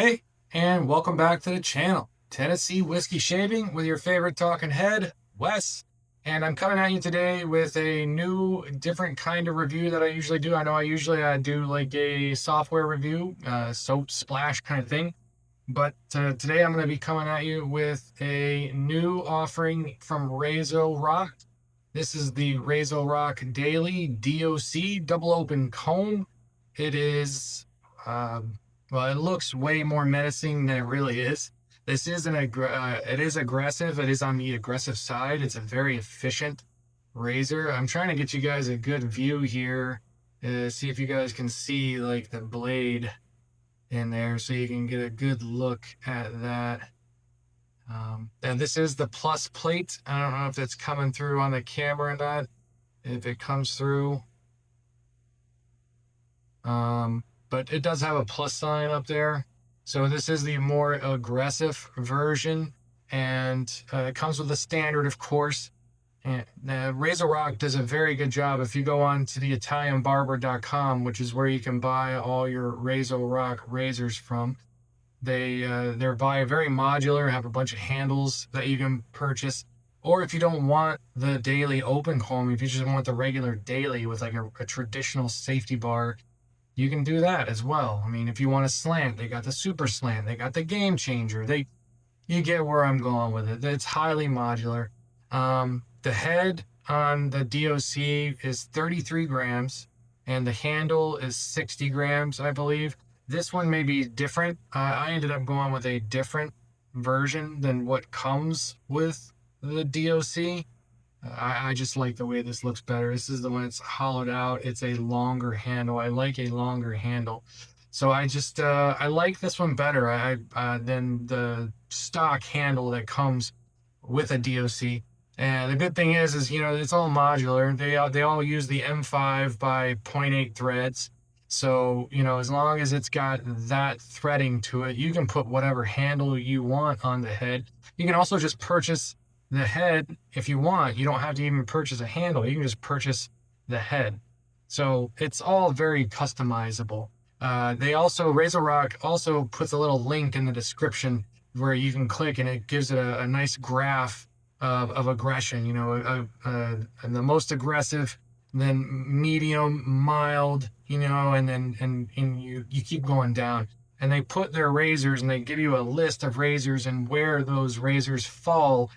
Hey, and welcome back to the channel. Tennessee Whiskey Shaving with your favorite talking head, Wes. And I'm coming at you today with a new, different kind of review that I usually do. I know I usually do like a software review, soap splash kind of thing. But today I'm going to be coming at you with a new offering from RazorRock. This is the RazorRock Daily DOC double open comb. It is, well, it looks way more menacing than it really is. This is it is aggressive. It is on the aggressive side. It's a very efficient razor. I'm trying to get you guys a good view here. See if you guys can see like the blade in there so you can get a good look at that. And this is the plus plate. I don't know if it's coming through on the camera or not. If it comes through. But it does have a plus sign up there. So this is the more aggressive version, and it comes with a standard, of course. And RazorRock does a very good job. If you go on to the ItalianBarber.com, which is where you can buy all your RazorRock razors from, they're very modular, have a bunch of handles that you can purchase. Or if you don't want the daily open comb, if you just want the regular daily with like a traditional safety bar, you can do that as well. I mean, if you want a slant, they got the super slant, they got the game changer. You get where I'm going with it. It's highly modular. The head on the DOC is 33 grams, and the handle is 60 grams, I believe. This one may be different. I ended up going with a different version than what comes with the DOC. I just like the way this looks better. This is the one that's hollowed out. It's a longer handle. I like a longer handle. So I like this one better than the stock handle that comes with a DOC. And the good thing is it's all modular. They all use the M5 by 0.8 threads. So, as long as it's got that threading to it, you can put whatever handle you want on the head. You can also just purchase the head if you want. You don't have to even purchase a handle. You can just purchase the head. So it's all very customizable. RazorRock also puts a little link in the description where you can click, and it gives it a nice graph of aggression. And the most aggressive, then medium, mild, and you keep going down. And they put their razors, and they give you a list of razors and where those razors fall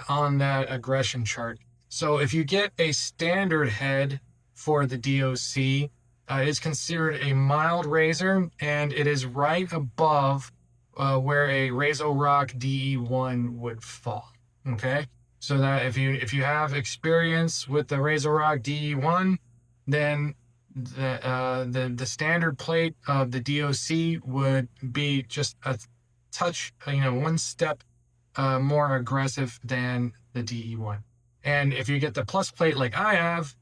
on that aggression chart. So if you get a standard head for the DOC, it is considered a mild razor, and it is right above where a RazoRock DE1 would fall. Okay, so that if you have experience with the RazoRock DE1, then the standard plate of the DOC would be just a touch, one step more aggressive than the DE1. And if you get the plus plate like I have,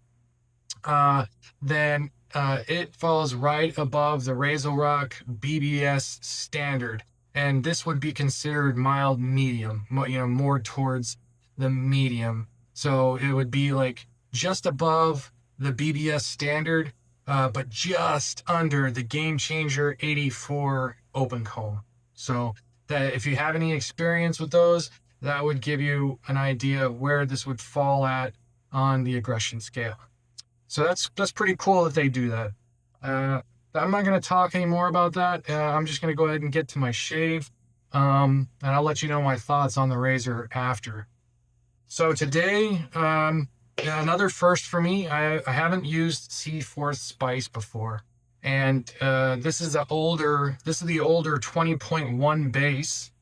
then it falls right above the RazoRock BBS standard. And this would be considered mild medium, more towards the medium. So it would be like just above the BBS standard, but just under the Game Changer 84 open comb. So that if you have any experience with those, that would give you an idea of where this would fall at on the aggression scale. So that's pretty cool that they do that. I'm not going to talk anymore about that. I'm just going to go ahead and get to my shave, and I'll let you know my thoughts on the razor after. So today, another first for me. I haven't used Seaforth Spiced before. And this is the older 20.1 base.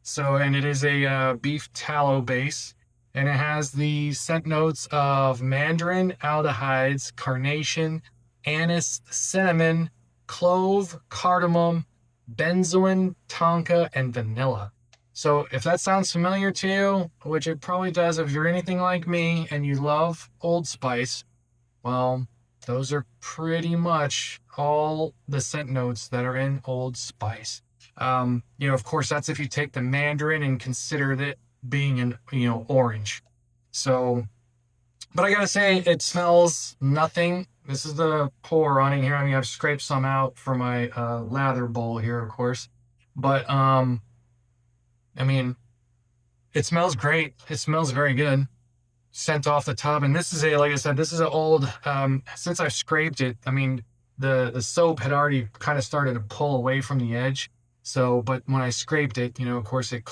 So, and it is a beef tallow base, and it has the scent notes of mandarin, aldehydes, carnation, anise, cinnamon, clove, cardamom, benzoin, tonka, and vanilla. So if that sounds familiar to you, which it probably does if you're anything like me and you love Old Spice, well, those are pretty much all the scent notes that are in Old Spice. Of course, that's if you take the mandarin and consider it being an, orange. So, but I gotta say, it smells nothing. This is the pour running here. I mean, I've scraped some out for my lather bowl here, of course. But I mean, it smells great. It smells very good. Scent off the tub, and this is a, like I said, this is an old. Since I scraped it, I mean, the soap had already kind of started to pull away from the edge. So, but when I scraped it, you know, of course, it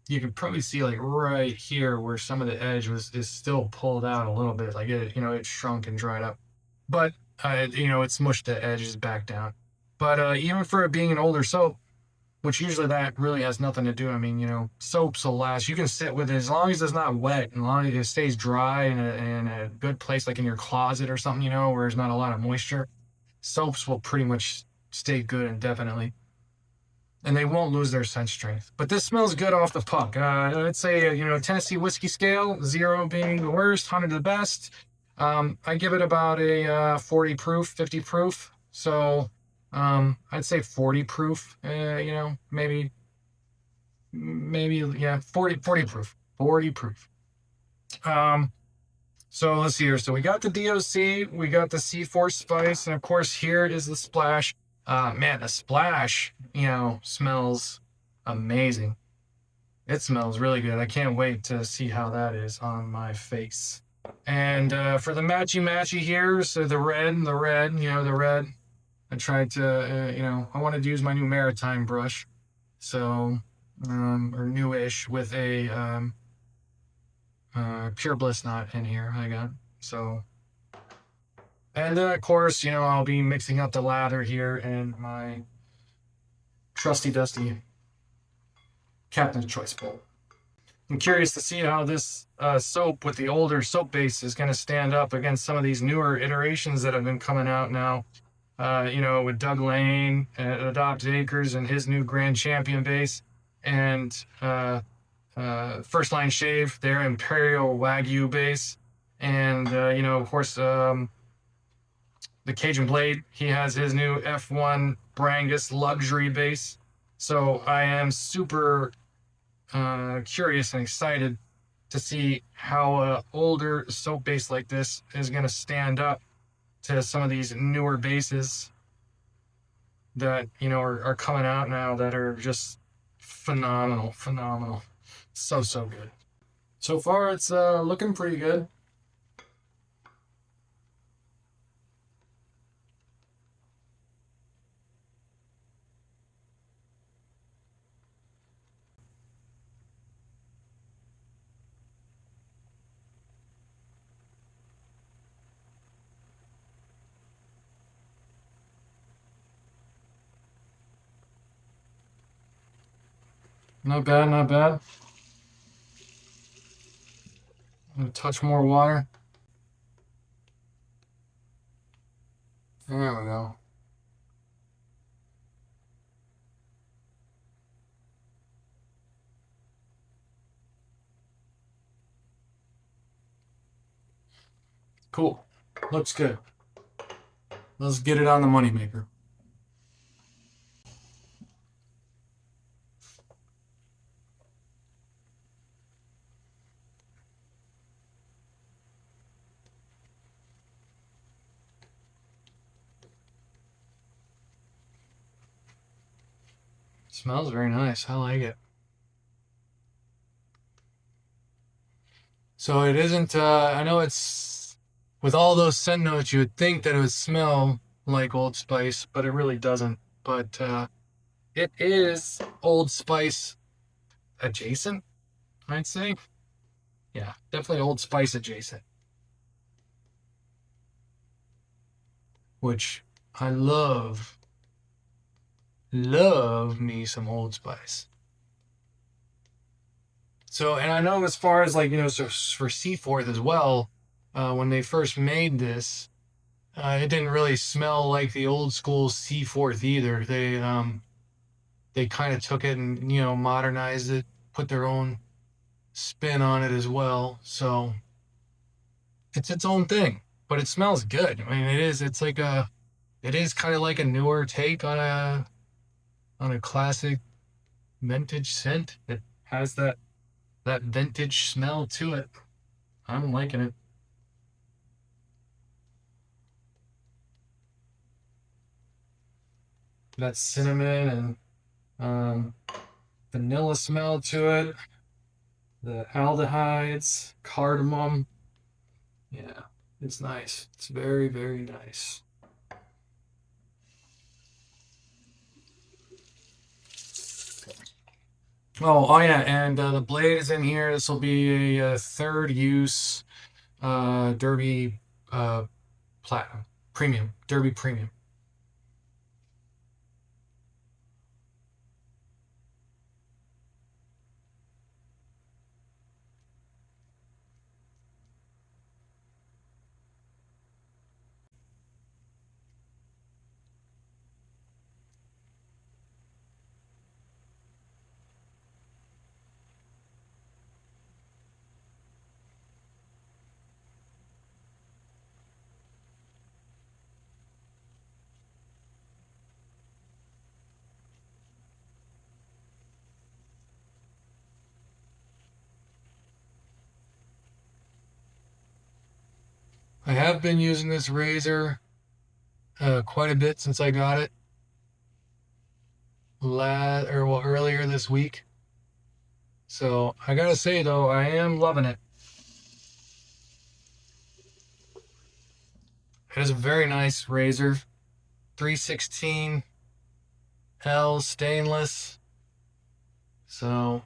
you can probably see like right here where some of the edge is still pulled out a little bit, like it, you know, it shrunk and dried up. But you know, it smushed the edges back down. But even for it being an older soap, which usually that really has nothing to do. I mean, you know, soaps will last. You can sit with it as long as it's not wet, and as long as it stays dry in a good place, like in your closet or something, you know, where there's not a lot of moisture. Soaps will pretty much stay good indefinitely, and they won't lose their scent strength. But this smells good off the puck. I'd say, you know, Tennessee whiskey scale, 0 being the worst, 100 the best. I give it about a 40 proof, 50 proof. So I'd say 40 proof. You know, maybe yeah, 40 proof, 40 proof. So let's see here. So we got the DOC, we got the Seaforth Spice, and of course here is the splash. Man, the splash, you know, smells amazing. It smells really good. I can't wait to see how that is on my face. And for the matchy here, so the red, you know, the red. I tried to, you know, I wanted to use my new maritime brush, so or newish with a pure bliss knot in here. I got so. And then, of course, you know, I'll be mixing up the lather here in my trusty dusty Captain's Choice bowl. I'm curious to see how this soap with the older soap base is going to stand up against some of these newer iterations that have been coming out now. You know, with Doug Lane at Adopt Acres and his new Grand Champion base, and First Line Shave, their Imperial Wagyu base, and you know, of course, the Cajun Blade, he has his new F1 Brangus luxury base. So I am super curious and excited to see how an older soap base like this is going to stand up to some of these newer bases that, you know, are coming out now that are just phenomenal. So good. So far, it's looking pretty good. Not bad, not bad. A touch more water. There we go. Cool. Looks good. Let's get it on the moneymaker. Smells very nice. I like it. So it isn't, I know it's, with all those scent notes, you would think that it would smell like Old Spice, but it really doesn't. But it is Old Spice adjacent, I'd say. Yeah, definitely Old Spice adjacent. Which I love me some Old Spice. So, and I know as far as like, you know, so for Seaforth as well, when they first made this, it didn't really smell like the old school Seaforth either. They kind of took it and, you know, modernized it, put their own spin on it as well. So it's its own thing, but it smells good. I mean, it is kind of like a newer take on a classic vintage scent. It has that vintage smell to it. I'm liking it. That cinnamon and vanilla smell to it. The aldehydes, cardamom. Yeah, it's nice. It's very, very nice. Oh yeah, and the blade is in here. This will be a third use Derby Platinum Premium, Derby Premium. I have been using this razor quite a bit since I got it earlier this week. So I gotta say though, I am loving it. It is a very nice razor, 316L stainless. So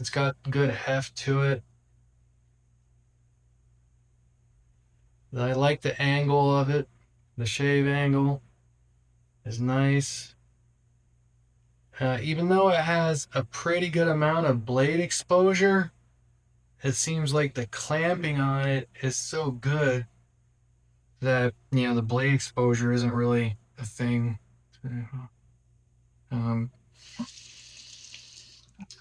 it's got good heft to it. I like the angle of it. The shave angle is nice. Even though it has a pretty good amount of blade exposure, it seems like the clamping on it is so good that, the blade exposure isn't really a thing. Um,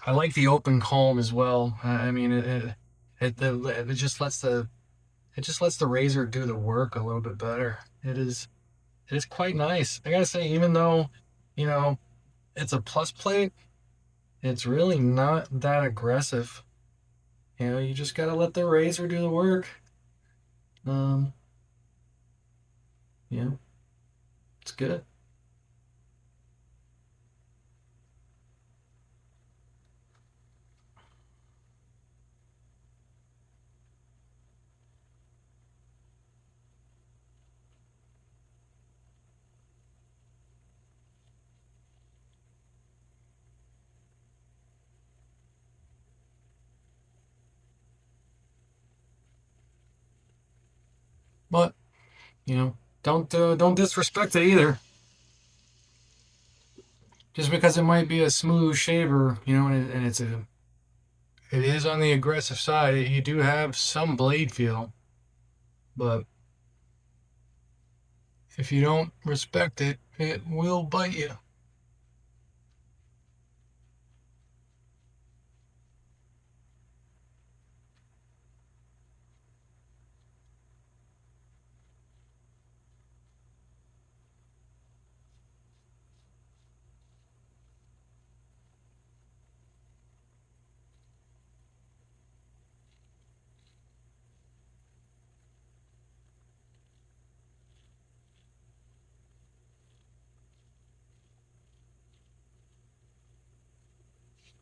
I like the open comb as well. I mean, it just lets the razor do the work a little bit better. It is quite nice. I gotta say, even though, you know, it's a plus plate, it's really not that aggressive. You just gotta let the razor do the work. Um, yeah, it's good. But don't disrespect it either. Just because it might be a smooth shaver, and it is on the aggressive side. You do have some blade feel, but if you don't respect it, it will bite you.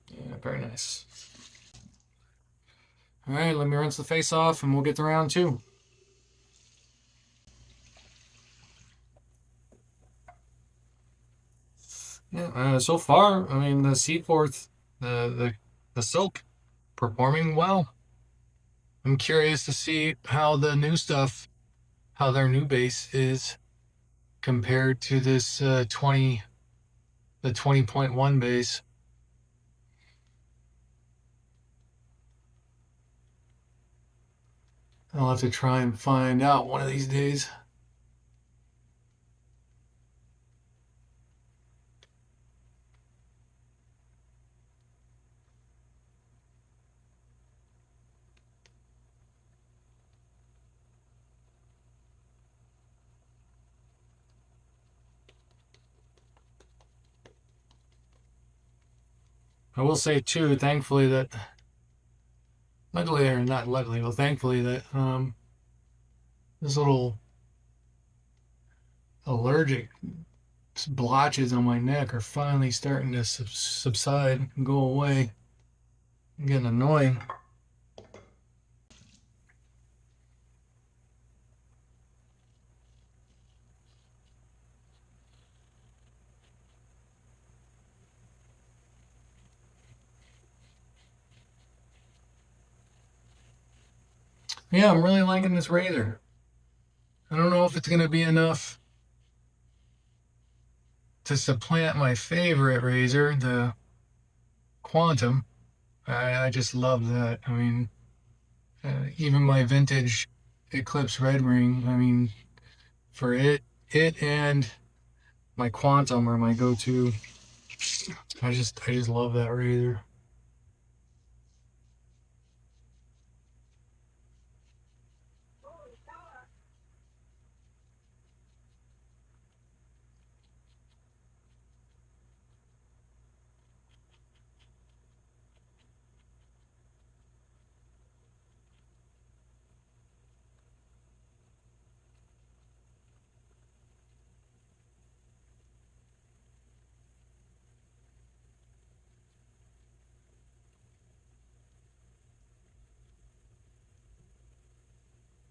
Yeah, very nice. All right, let me rinse the face off, and we'll get to round two. Yeah, so far, I mean, the Seaforth, the silk, performing well. I'm curious to see how the new stuff, how their new base is compared to this the 20.1 base. I'll have to try and find out one of these days. I will say too, thankfully that, luckily or not luckily, but thankfully that this little allergic blotches on my neck are finally starting to subside and go away. I'm getting annoying. Yeah, I'm really liking this razor. I don't know if it's going to be enough to supplant my favorite razor, the Quantum. I just love that. I mean, even my vintage Eclipse Red Ring, I mean, for it and my Quantum are my go-to. I just love that razor.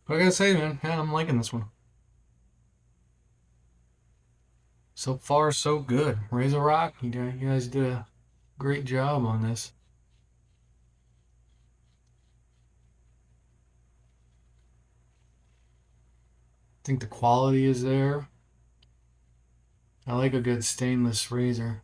But I gotta say, man, yeah, I'm liking this one. So far, so good. RazorRock, you guys did a great job on this. I think the quality is there. I like a good stainless razor.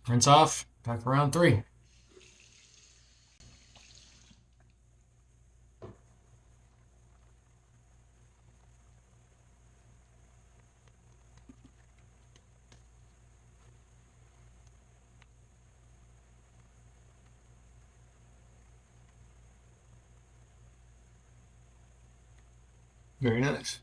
Rinse off, back for round 3. Very nice.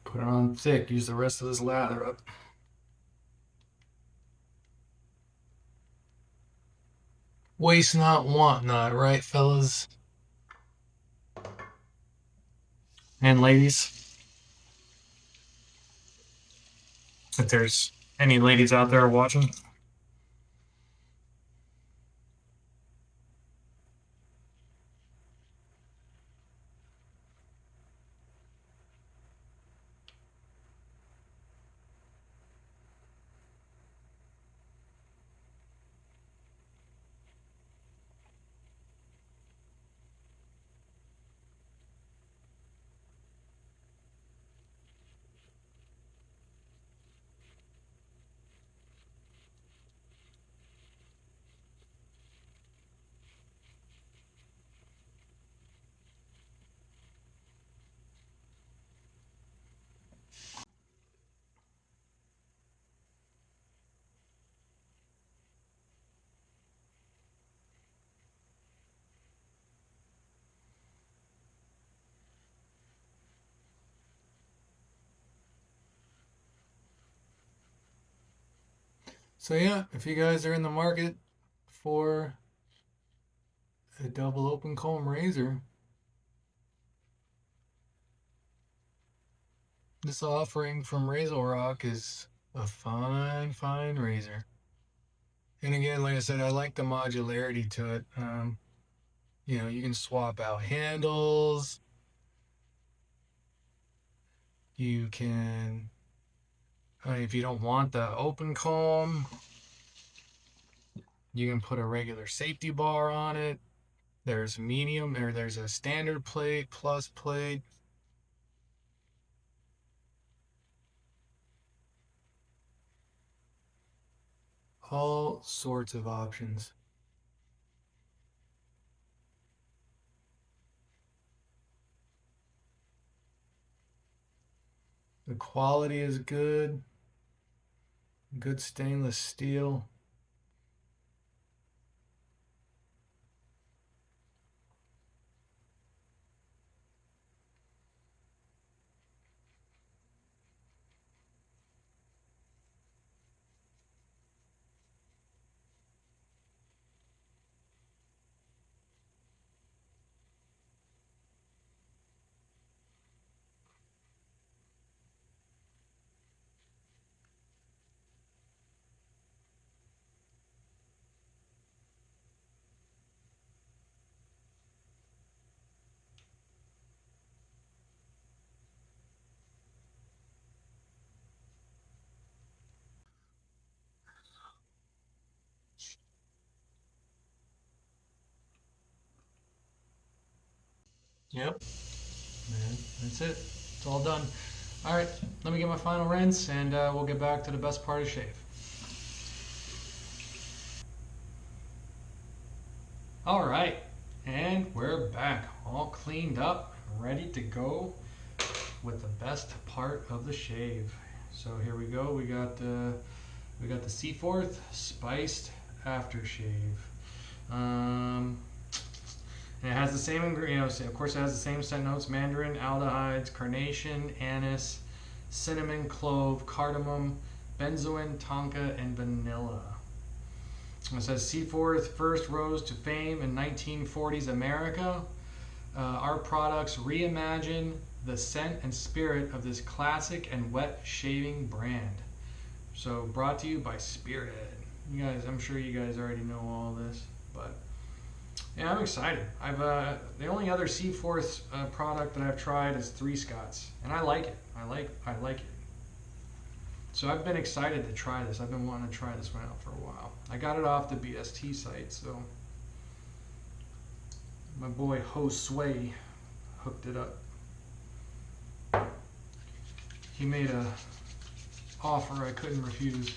Put it on thick. Use the rest of this lather up. Waste not, want not, right, fellas and ladies? If there's any ladies out there watching. So yeah, if you guys are in the market for a double open comb razor, this offering from RazorRock is a fine razor. And again, like I said, I like the modularity to it. You know, you can swap out handles. You can, if you don't want the open comb, you can put a regular safety bar on it. There's medium, or there's a standard plate, plus plate. All sorts of options. The quality is good. Good stainless steel. Yep, man, that's it. It's all done. All right, let me get my final rinse, and we'll get back to the best part of shave. All right, and we're back, all cleaned up, ready to go with the best part of the shave. So here we go. We got the Seaforth Spiced aftershave. And it has the same ingredients. Of course, it has the same scent notes: mandarin, aldehydes, carnation, anise, cinnamon, clove, cardamom, benzoin, tonka, and vanilla. It says Seaforth first rose to fame in 1940s America. Our products reimagine the scent and spirit of this classic and wet shaving brand. So brought to you by Spearhead. You guys, I'm sure you guys already know all this, but yeah, I'm excited. I've the only other Seaforth product that I've tried is 3 Scots, and I like it. I like it. So I've been excited to try this. I've been wanting to try this one out for a while. I got it off the BST site, so my boy Josue hooked it up. He made a offer I couldn't refuse.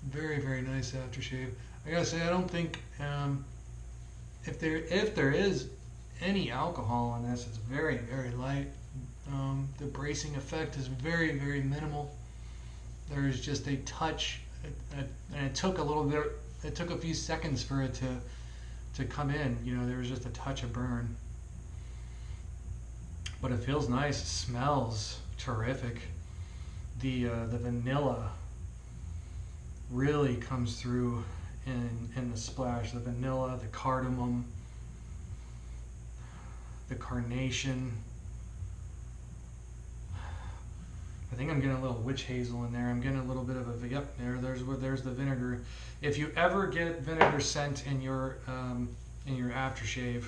Very, very nice aftershave. I gotta say, I don't think if there is any alcohol in this, it's very, very light. The bracing effect is very, very minimal. There is just a touch, and it took a little bit. It took a few seconds for it to come in. You know, there was just a touch of burn, but it feels nice. It smells terrific. The vanilla really comes through in the splash. The vanilla, the cardamom, the carnation. I think I'm getting a little witch hazel in there. I'm getting a little bit of a, yep, there's the vinegar. If you ever get vinegar scent in your aftershave,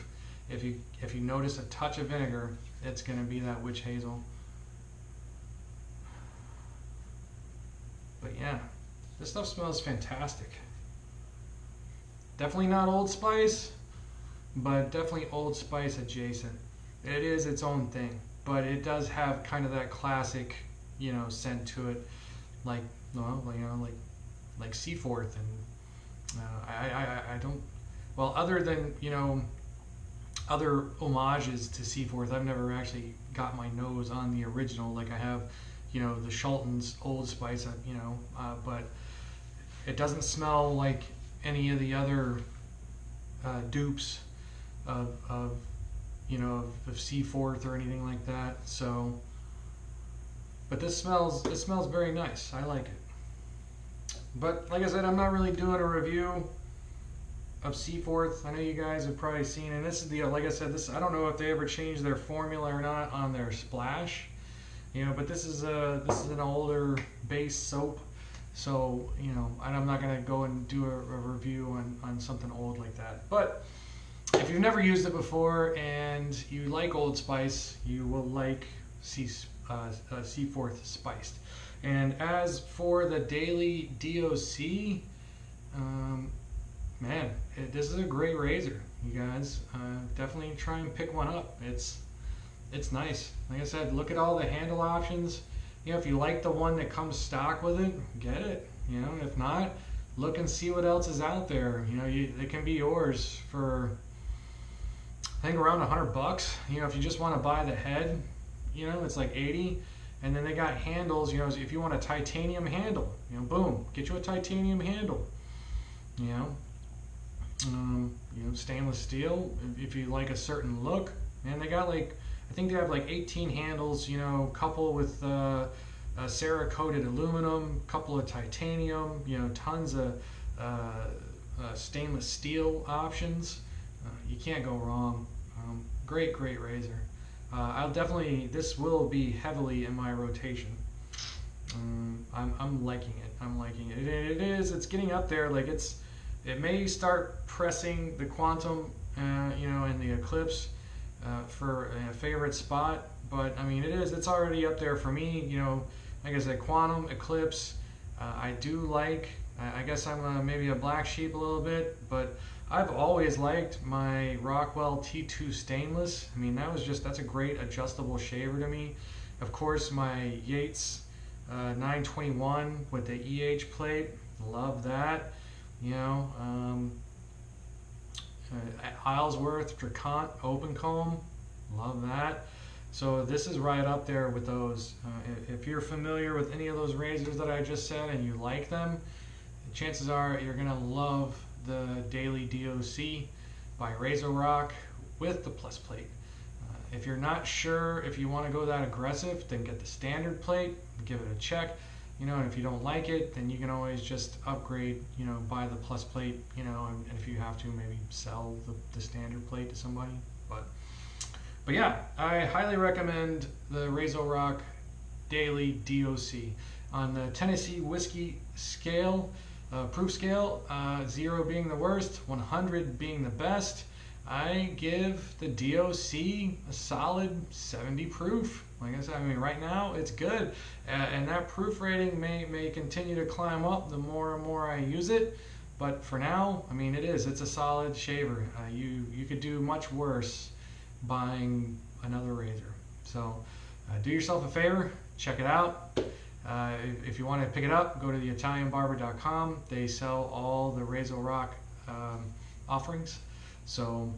if you notice a touch of vinegar, it's going to be that witch hazel. But yeah, this stuff smells fantastic. Definitely not Old Spice, but definitely Old Spice adjacent. It is its own thing, but it does have kind of that classic, you know, scent to it, like, well, you know, like Seaforth, and I don't, well, other than, you know, other homages to Seaforth, I've never actually got my nose on the original like I have, you know, the Shelton's Old Spice, you know, but it doesn't smell like any of the other dupes of you know, of Seaforth or anything like that. So, but it smells very nice. I like it. But like I said, I'm not really doing a review of Seaforth. I know you guys have probably seen, and this is the, like I said, this, I don't know if they ever changed their formula or not on their splash, you know, but this is an older base soap, so, you know, I'm not going to go and do a review on something old like that. But if you've never used it before and you like Old Spice, you will like Seaforth Spiced. And as for the Daily DOC, man, this is a great razor, you guys. Definitely try and pick one up. It's nice. Like I said, look at all the handle options. You know, if you like the one that comes stock with it, get it. You know, if not, look and see what else is out there. You know, it can be yours for, I think, around $100. You know, if you just want to buy the head, you know, it's like 80. And then they got handles, you know, if you want a titanium handle, you know, boom, get you a titanium handle. You know, stainless steel, if you like a certain look. And they got like, I think they have like 18 handles, you know, couple with Cera-coated aluminum, couple of titanium, you know, tons of stainless steel options. You can't go wrong. Great razor. I'll definitely, this will be heavily in my rotation. I'm liking it. I'm liking it. It's getting up there. Like it may start pressing the Quantum, you know, and the Eclipse for a favorite spot. But I mean, it's already up there for me. You know, like I said, Quantum, Eclipse. I do like. I guess I'm maybe a black sheep a little bit, but I've always liked my Rockwell T2 stainless. I mean, that's a great adjustable shaver to me. Of course, my Yates 921 with the EH plate, love that. You know, Islesworth Dracont open comb, love that. So this is right up there with those. If you're familiar with any of those razors that I just said and you like them, chances are you're gonna love the Daily DOC by RazorRock with the plus plate. If you're not sure if you want to go that aggressive, then get the standard plate, give it a check. You know, and if you don't like it, then you can always just upgrade, you know, buy the plus plate, you know, and if you have to, maybe sell the standard plate to somebody. But yeah, I highly recommend the RazorRock Daily DOC. On the Tennessee whiskey scale, proof scale, 0 being the worst, 100 being the best, I give the DOC a solid 70 proof. Like I said, I mean, right now it's good, and that proof rating may continue to climb up the more and more I use it. But for now, I mean, it's a solid shaver. You could do much worse buying another razor. So do yourself a favor, check it out. If you want to pick it up, go to theitalianbarber.com. They sell all the RazorRock offerings, so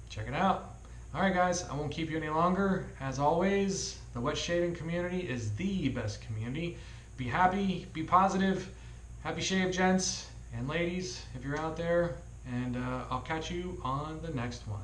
check it out. Alright guys, I won't keep you any longer. As always, the wet shaving community is the best community. Be happy, be positive, happy shave gents and ladies if you're out there, and I'll catch you on the next one.